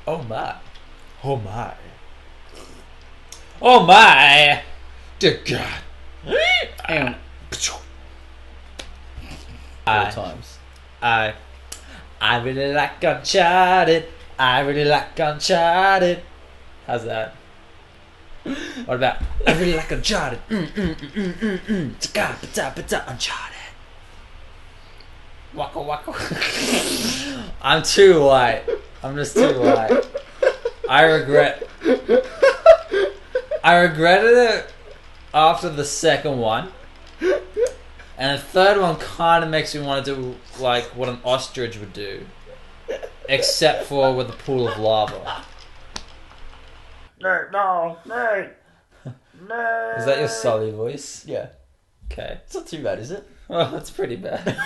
Oh my. Oh my. Oh my. Dear God. And four times. I really like Uncharted. I really like Uncharted. How's that? What about I really like Uncharted? Uncharted. Waka waka. I'm too white. I'm just too white. I regretted it after the second one. And the third one kind of makes me want to do like what an ostrich would do. Except for with a pool of lava. No. Is that your Sully voice? Yeah. Okay. It's not too bad, is it? Well, that's pretty bad.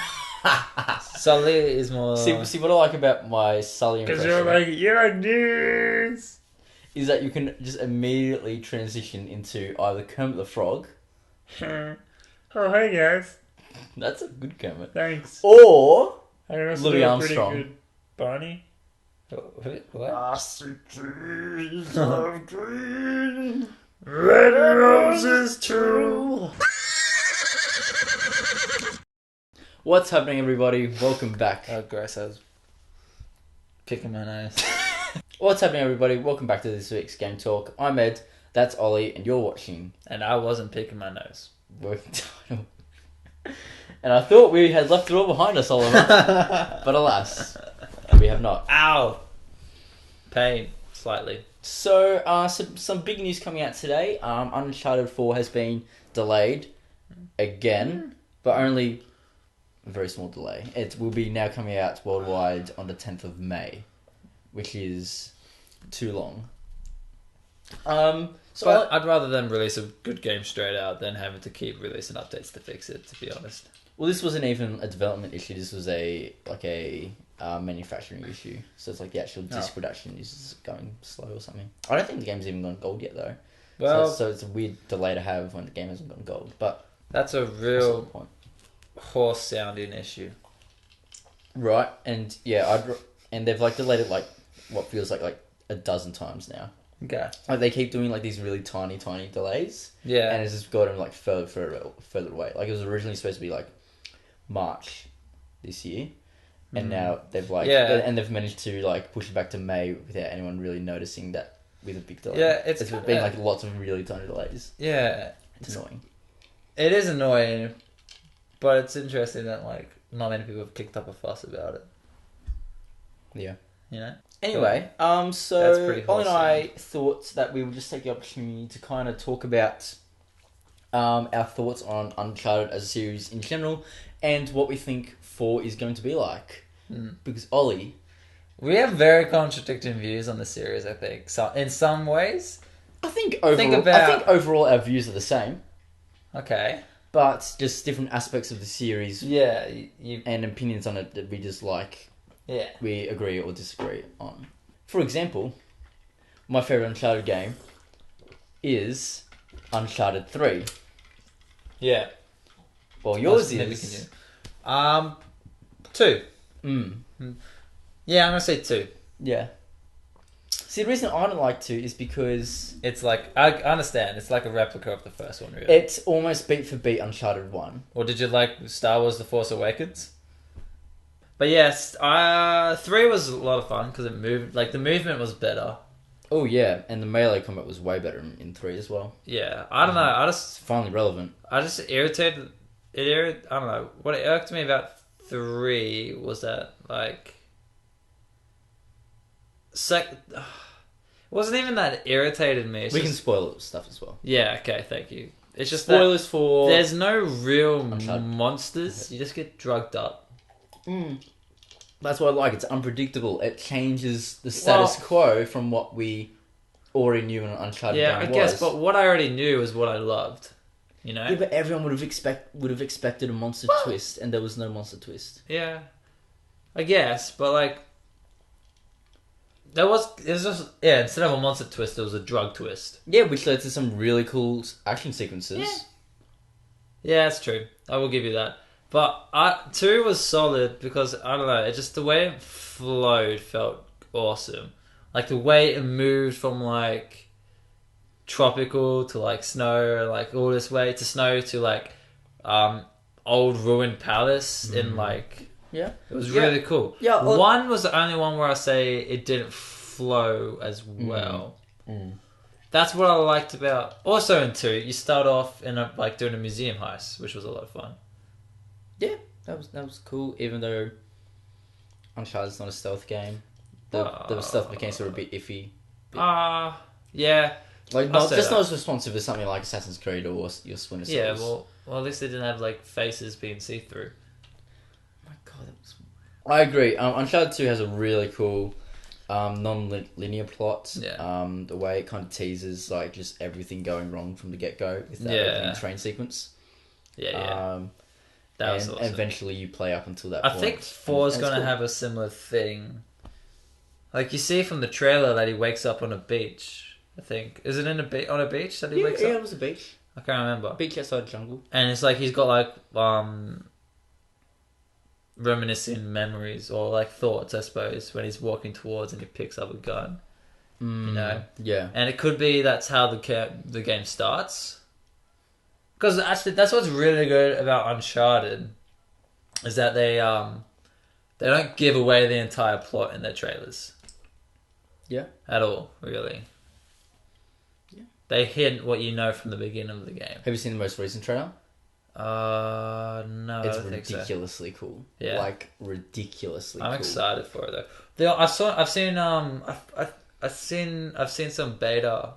Sully is more... See what I like about my Sully impression you're news. is that you can just immediately transition into either Kermit the Frog. Oh, hey guys. That's a good Kermit. Thanks. Or I also Louis do a Armstrong. pretty good Barney. What? I see trees of green, Red roses too. What's happening, everybody? Welcome back. Oh, gross. I was picking my nose. What's happening, everybody? Welcome back to this week's Game Talk. I'm Ed, that's Ollie, and you're watching And I wasn't picking my nose. Working Title. And I thought we had left it all behind us, Oliver. But alas, we have not. Ow! Pain. Slightly. So, some big news coming out today. Uncharted 4 has been delayed again, but only a very small delay. It will be now coming out worldwide on the 10th of May, which is too long. But I'd rather them release a good game straight out than having to keep releasing updates to fix it, to be honest. Well, this wasn't even a development issue. This was a manufacturing issue. So it's like the actual disc production is going slow or something. I don't think the game's even gone gold yet, though. Well, so it's a weird delay to have when the game hasn't gone gold. But that's a real horse sounding issue, right? And yeah, and they've like delayed it like what feels like a dozen times now. Okay. Like they keep doing like these really tiny delays. Yeah. And it's just gotten like further away. Like it was originally supposed to be like March this year, and now they've they've managed to like push it back to May without anyone really noticing that with a big delay. Yeah, it's been like lots of really tiny delays. Yeah, it's annoying. It is annoying, but it's interesting that like not many people have kicked up a fuss about it. Yeah, you know. Anyway, so Ollie and I thought that we would just take the opportunity to kind of talk about our thoughts on Uncharted as a series in general and what we think 4 is going to be like. Because Ollie... We have very contradicting views on the series, I think. So, in some ways... I think overall our views are the same. Okay. But just different aspects of the series and opinions on it that we just like... Yeah. We agree or disagree on. For example, my favourite Uncharted game is Uncharted 3. Yeah. Well, yours is... 2. Yeah, I'm going to say 2. Yeah. See, the reason I don't like 2 is because... It's like... I understand. It's like a replica of the first one, really. It's almost beat for beat Uncharted 1. Or did you like Star Wars The Force Awakens? But yes, 3 was a lot of fun because it moved. Like the movement was better. Oh yeah, and the melee combat was way better in 3 as well. Yeah, I don't know. It's finally relevant. I just irritated. I don't know what it irked me about 3 was that like. It wasn't even that it irritated me. We can spoil stuff as well. Yeah. Okay. Thank you. It's just spoilers for. There's no real monsters. You just get drugged up. That's what I like. It's unpredictable. It changes the status quo from what we already knew in Uncharted. Yeah, I guess. But what I already knew is what I loved. You know. Yeah, but everyone would have expected a monster twist, and there was no monster twist. Yeah, I guess. But like, it was just instead of a monster twist, there was a drug twist. Yeah, which led to some really cool action sequences. Yeah, that's true. I will give you that. But 2 was solid because, I don't know, it just the way it flowed felt awesome. like the way it moved from like tropical to like snow, like all this way to snow to like old ruined palace in like Yeah. it was really cool. Yeah, one was the only one where I say it didn't flow as well. That's what I liked about. Also in 2, you start off in like doing a museum heist, which was a lot of fun. Yeah, that was cool. Even though Uncharted's not a stealth game, the stealth mechanics were a bit iffy. Yeah. Like not as responsive as something like Assassin's Creed or your Splinter Cells. Yeah, well, at least they didn't have like faces being see through. Oh my god, that was. I agree. Uncharted 2 has a really cool. Non-linear plot. Yeah. The way it kind of teases like just everything going wrong from the get-go with that opening train sequence. Yeah. That was awesome. Eventually you play up until that I point. think 4 is going to have a similar thing. Like you see from the trailer that he wakes up on a beach. I think is it on a beach that he wakes up? Yeah, it was a beach. I can't remember. Beach outside the jungle. And it's like he's got like reminiscing memories or like thoughts, I suppose, when he's walking towards and he picks up a gun. You know? Yeah. And it could be that's how the game starts. Because actually, that's what's really good about Uncharted, is that they don't give away the entire plot in their trailers. Yeah. At all, really. Yeah. They hint what you know from the beginning of the game. Have you seen the most recent trailer? No, it's I don't think so. ridiculously cool. Yeah, like ridiculously. I'm excited for it though. I've seen some beta,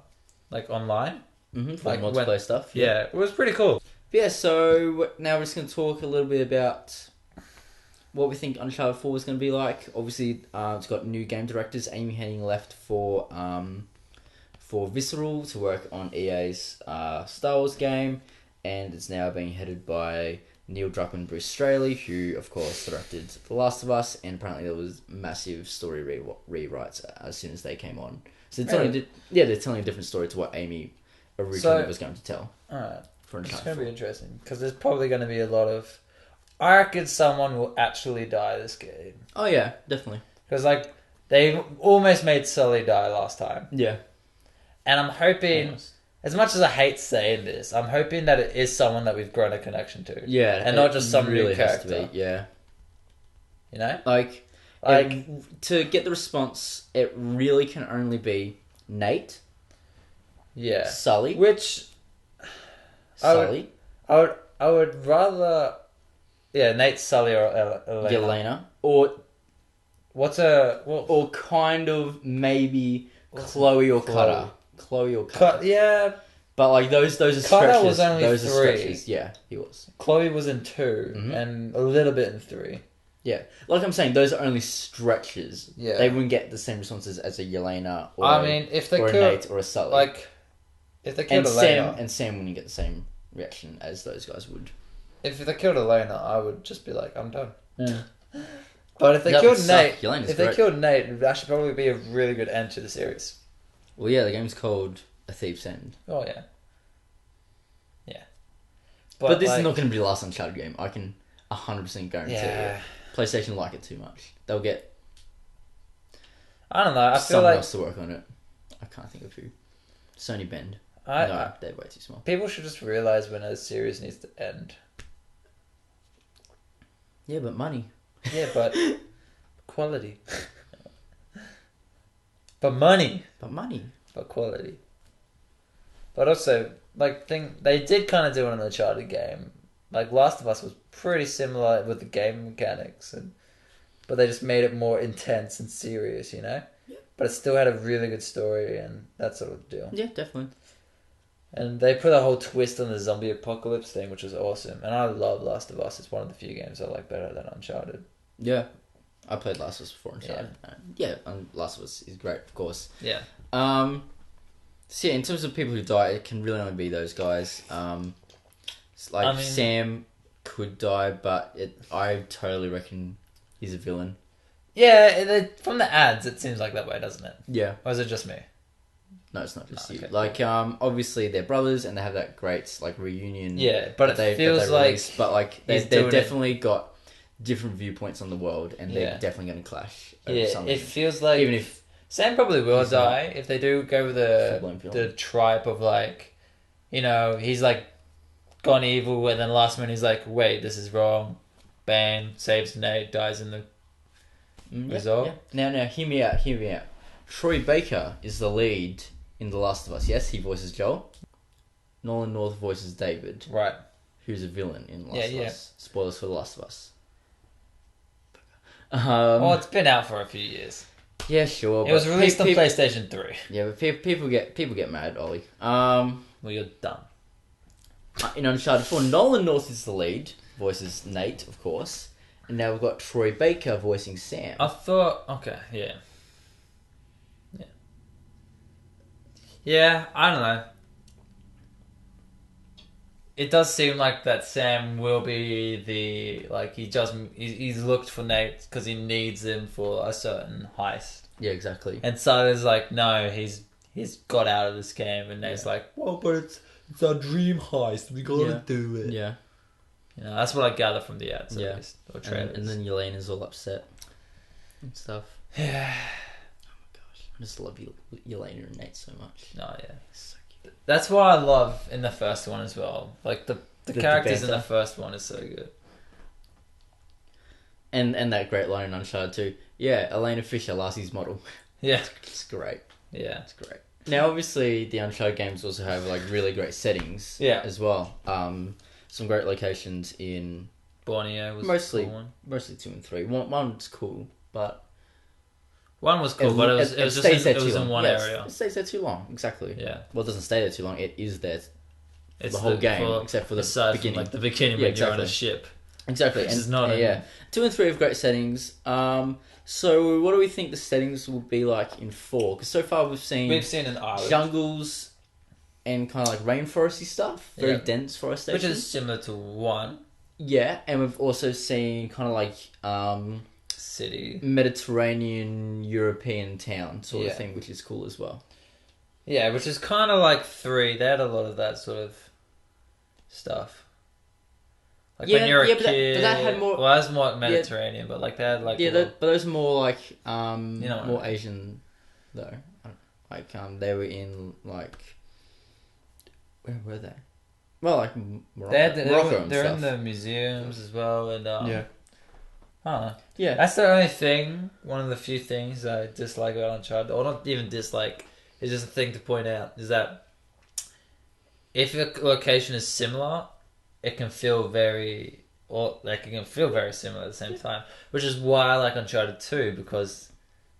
like online, for like multiplayer stuff. Yeah, it was pretty cool. Yeah, so now we're just going to talk a little bit about what we think Uncharted 4 is going to be like. Obviously, it's got new game directors. Amy Hennig left for Visceral to work on EA's Star Wars game. And it's now being headed by Neil Druckmann, Bruce Straley, who, of course, directed The Last of Us, and apparently there was massive story rewrites as soon as they came on. So they're telling a different story to what Amy originally was going to tell. Alright. It's going to be interesting, because there's probably going to be a lot of... I reckon someone will actually die this game. Oh yeah, definitely. Because, like, they almost made Sully die last time. Yeah. And I'm hoping... As much as I hate saying this, I'm hoping that it is someone that we've grown a connection to. Yeah. And not just some really new character. Has to be, yeah. You know? Like to get the response, it really can only be Nate. Yeah. Sully. Which... Sully. I would rather... Yeah, Nate, Sully, or Elena. Or... Or kind of maybe Chloe or Cutter. Chloe or Cutter. Yeah. But like those are Cutter stretches. Was only those 3. Are stretches. Yeah, he was. Chloe was in 2 and a little bit in 3. Yeah. Like I'm saying, those are only stretches. Yeah. They wouldn't get the same responses as a Yelena or if they or killed, a Nate or a Sully. Like if they killed Elena. Sam wouldn't get the same reaction as those guys would. If they killed Elena, I would just be like, I'm done. Yeah. But if they killed Nate, they killed Nate, it would actually probably be a really good end to the series. Well, yeah, the game's called A Thief's End. Oh, yeah. Yeah. But this is not going to be the last Uncharted game. I can 100% guarantee it. PlayStation like it too much. They'll get... I don't know. I feel someone else to work on it. I can't think of who. Sony Bend. No, they're way too small. People should just realise when a series needs to end. Yeah, but money. Yeah, but quality. But money. But money. But quality. But also, like, they did kind of do it in the Uncharted game. Like, Last of Us was pretty similar with the game mechanics, but they just made it more intense and serious, you know? Yeah. But it still had a really good story and that sort of deal. Yeah, definitely. And they put a whole twist on the zombie apocalypse thing, which was awesome. And I love Last of Us. It's one of the few games I like better than Uncharted. Yeah. I played Last of Us before Uncharted. And Last of Us is great, of course. Yeah. So yeah, in terms of people who die, it can really only be those guys. Sam could die, but I totally reckon he's a villain. Yeah, from the ads, it seems like that way, doesn't it? Yeah. Or is it just me? No, it's not just you. Okay. Like, obviously they're brothers and they have that great like reunion. Yeah, but it feels like, but like they've definitely got different viewpoints on the world, and they're definitely going to clash. Yeah, it feels like even if Sam probably will He's die if they do go with Full-blown the villain. tripe of like, he's like gone evil, and then last minute he's like, wait, this is wrong. Bang, saves Nate, dies in the result. Now, hear me out. Troy Baker is the lead in The Last of Us. Yes, he voices Joel. Nolan North voices David, Right. who's a villain in The Yeah, Last of yeah. Us. Spoilers for The Last of Us. Well, it's been out for a few years. Yeah, sure. It was released on PlayStation 3. Yeah, but people get mad, Ollie. Well, you're dumb. In Uncharted 4, Nolan North is the lead, voices Nate, of course. And now we've got Troy Baker voicing Sam. I thought, okay, yeah. Yeah, I don't know. It does seem like that Sam will be he's looked for Nate because he needs him for a certain heist. Yeah, exactly. And Sully's like, no, he's got out of this game, and Nate's like, well, but it's our dream heist. We gotta do it. Yeah. That's what I gather from the ads, at Yeah. least, or trailers. And then Yelena's all upset and stuff. Yeah. Oh my gosh, I just love Yelena and Nate so much. Oh yeah. So cute. That's what I love in the first one as well. Like the characters in banter. the first one is so good. And that great line in Uncharted 2. Yeah, Elena Fisher, Lassie's model. Yeah. It's great. Yeah. It's great. Now, obviously, the Uncharted games also have like really great settings. Yeah. As well. Some great locations in Borneo was mostly cool one. 2 and 3. One's cool, but One was cool, but it was just in one area. It stays there too long. Exactly. Yeah. Well, it doesn't stay there too long. It is there It's the whole game, except for the aside beginning. From, like the beginning Yeah, when you're on exactly. a ship. Exactly. Which And is not yeah. 2 and 3 have great settings. So what do we think the settings will be like in 4? Because so far we've seen an island, jungles and kind of like rainforesty stuff, very Yeah. dense forestation, which is similar to 1 yeah. And we've also seen kind of like city. Mediterranean European town sort Yeah. of thing, which is cool as well. Yeah, which is kind of like 3. They had a lot of that sort of stuff. Like Yeah, when you're a yeah, but kid. that had more- Well, that's more Mediterranean, but like they had like. Yeah, but those are more like what I more mean. Asian though. Like they were in like where were they? Well, like Morocco, Morocco and they're stuff. in the museums as well, and Yeah. I don't know. Yeah. That's the only thing. One of the few things I dislike about Uncharted, or not even dislike, is just a thing to point out is that if a location is similar, it can feel very similar at the same time. Which is why I like Uncharted 2, because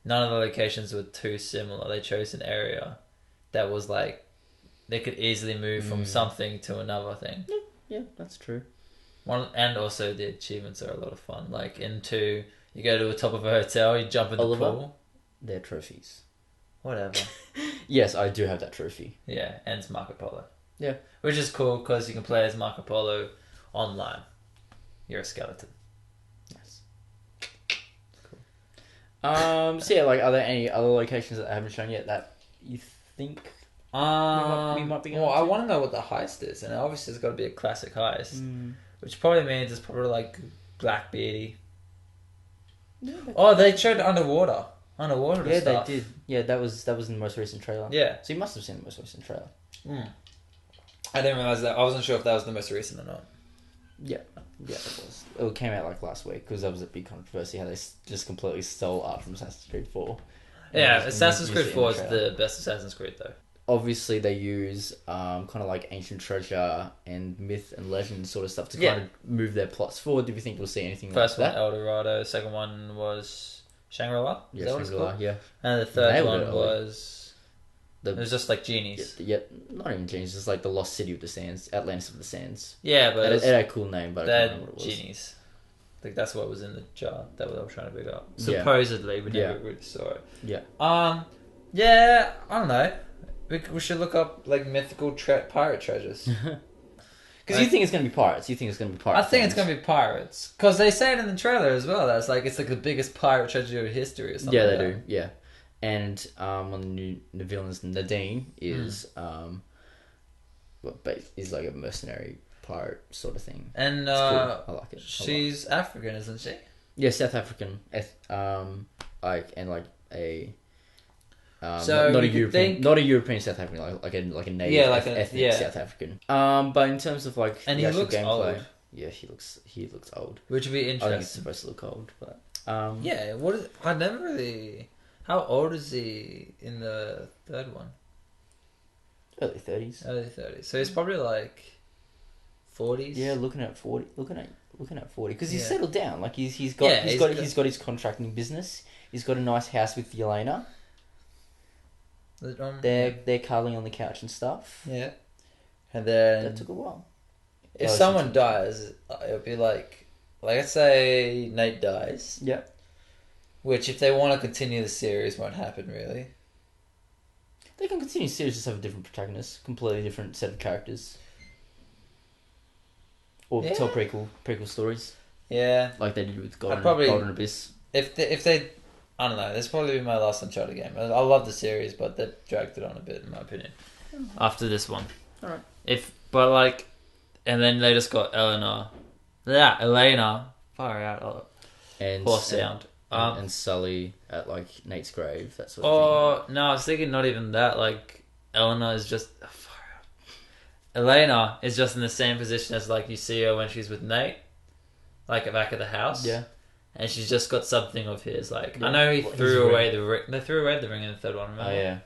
none of the locations were too similar. They chose an area that was like they could easily move from something to another thing. Yeah, that's true. And also the achievements are a lot of fun. Like in 2, you go to the top of a hotel, you jump in the pool. They're trophies. Whatever. Yes, I do have that trophy. Yeah, and it's Marco Polo. Yeah. Which is cool because you can play as Marco Polo online. You're a skeleton. Nice. Cool. So yeah, like, are there any other locations that I haven't shown yet that you think we might be going well, I to? want to know what the heist is, and obviously it's got to be a classic heist, which probably means it's probably like Blackbeardy. Yeah, They showed underwater yeah, stuff. they did. Yeah, that was in the most recent trailer. Yeah. So you must have seen the most recent trailer. I didn't realize that. I wasn't sure if that was the most recent or not. Yeah, it was. It came out like last week because that was a big controversy how they just completely stole art from Assassin's Creed 4. Yeah, And Assassin's used Creed it in 4 is trailer. the best Assassin's Creed though. Obviously, they use kind of like ancient treasure and myth and legend sort of stuff to Yeah. kind of move their plots forward. Do you think we'll see anything First like one, that? El Dorado. Second one was Shangri-La. Is that what it's Shangri-La, called? yeah. And the third Nailed one it, Ollie. was... It was just like genies. Yeah, not even genies. It's like the Lost City of the Sands, Atlantis of the Sands. Yeah, but It had a cool name, but I can't remember they're what it was. genies. I think that's what was in the jar that they were trying to pick up. Yeah. Supposedly, we never Yeah. really saw it. Yeah. Yeah, I don't know. We should look up like mythical pirate treasures. Because you think it's going to be pirates. You think it's going to be pirates. I think it's going to be pirates. Because they say it in the trailer as well. That's like, it's like the biggest pirate treasure in history or something. Yeah, like they that. do. Yeah. And one of the new villains, Nadine, is is like a mercenary pirate sort of thing. And It's cool. I like it. she's African, isn't she? Yeah, South African. Like and like a So not a you could European, think- not a European South African, like a native, Yeah, like a- ethnic yeah. South African. But in terms of like And the he actual looks gameplay, old. yeah, he looks old. Which would be I think it's interesting. supposed to look old, but Yeah, what is... I never really... How old is he in the third one? early 30s. Early 30s. So he's probably like 40s? Yeah, looking at 40, looking at 40, because he's Yeah. settled down. Like he's got Yeah, he's got his contracting business. He's got a nice house with Yelena. They're cuddling on the couch and stuff. Yeah. And then... That took a while. If Oh, someone she's- dies, it would be like let's say Nate dies, Yeah. which if they want to continue the series won't happen really. They can continue series, just have a different protagonist, completely different set of characters. Or Yeah. tell prequel stories, Yeah. like they did with probably- Golden Abyss. If they I don't know, this will probably be my last Uncharted game. I love the series, but they dragged it on a bit in my opinion. After this one. Alright. And then they just got Eleanor. Yeah, Elena. Far out. And Poor sound. and Sully at like Nate's grave, that sort of Oh no, I was thinking not even that. Like Eleanor is just far out. Elena is just in the same position as like you see her when she's with Nate, like back at the house. thing. Yeah. And she's just got something of his. Like Yeah. I know he What, threw his away the ring. They threw away the ring in the third one. Remember? Oh yeah.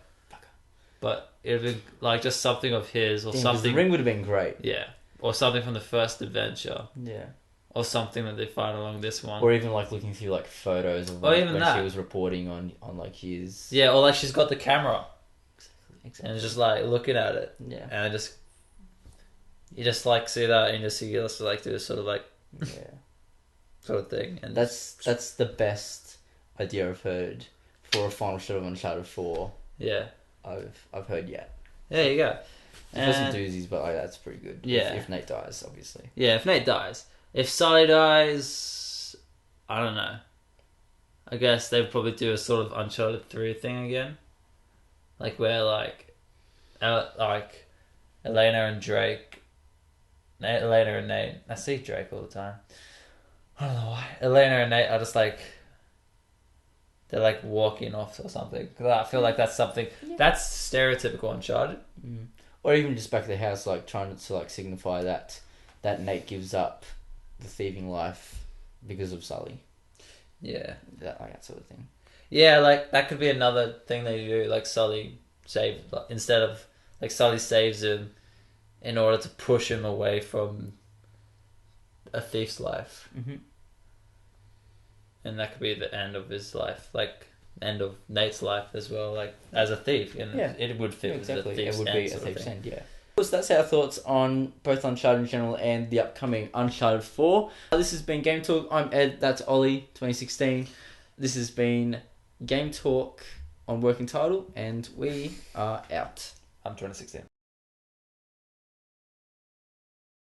But it'd be like just something of his or Damn, 'cause something. the ring would have been great. Yeah, or something from the first adventure, Yeah. or something that they find along this one. Or even like looking through like photos of Or like, even when that. she was reporting on like his. Yeah, or like she's got the camera Exactly. and just like looking at it, Yeah. and you just like see that, and you just like do this sort of like Yeah. sort of thing, and That's the best idea I've heard for a final shot of Uncharted 4 yeah, I've heard yet. there you go. There's some And- doozies, but like, that's pretty good. Yeah. If Nate dies, obviously. Yeah, if Nate dies. If Sully dies, I don't know. I guess they'd probably do a sort of Uncharted 3 thing again. Like where like Elena and Drake, Elena and Nate, I see Drake all the time. I don't know why. Elena and Nate are just like, they're like walking off or something. 'Cause I feel like that's something, that's stereotypical Uncharted. Mm. Or even just back at the house, like trying to like signify that Nate gives up the thieving life because of Sully. Yeah. That sort of thing. Yeah, like that could be another thing they do. Like Sully instead of like Sully saves him in order to push him away from a thief's life, Mm-hmm. and that could be the end of his life, like end of Nate's life as well, like as a thief. And Yeah. it would fit Exactly. with the thief's It would end be a sort of thief's thing. end, yeah. So that's our thoughts on both Uncharted in general and the upcoming Uncharted 4. This has been Game Talk. I'm Ed, that's Ollie, 2016. This has been Game Talk on Working Title, and we are out. I'm 2016.